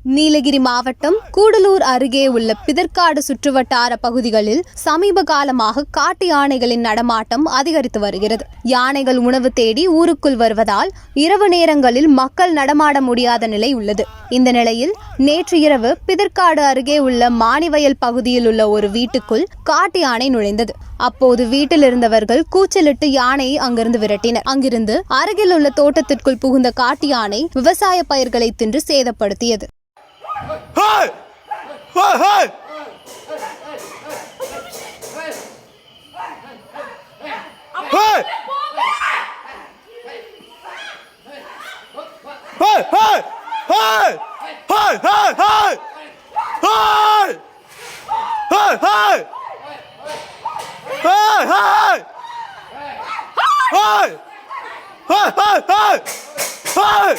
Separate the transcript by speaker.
Speaker 1: நீலகிரி மாவட்டம் கூடலூர் அருகே உள்ள பிதற்காடு சுற்றுவட்டார பகுதிகளில் சமீப காலமாக காட்டு யானைகளின் நடமாட்டம் அதிகரித்து வருகிறது. யானைகள் உணவு தேடி ஊருக்குள் வருவதால் இரவு நேரங்களில் மக்கள் நடமாட முடியாத நிலை உள்ளது. இந்த நிலையில் நேற்று இரவு பிதற்காடு அருகே உள்ள மானிவயல் பகுதியில் உள்ள ஒரு வீட்டுக்குள் காட்டு யானை நுழைந்தது. அப்போது வீட்டில் இருந்தவர்கள் கூச்சலிட்டு யானையை அங்கிருந்து விரட்டினர். அங்கிருந்து அருகில் உள்ள தோட்டத்திற்குள் புகுந்த காட்டு யானை விவசாய பயிர்களை தின்று சேதப்படுத்தியது.
Speaker 2: Hey! Hey! Hey! Hey! Hey! Hey! Hey! Hey! Hey! Hey! Hey! Hey! Hey! Hey! Hey! Hey! Hey! Hey! Hey!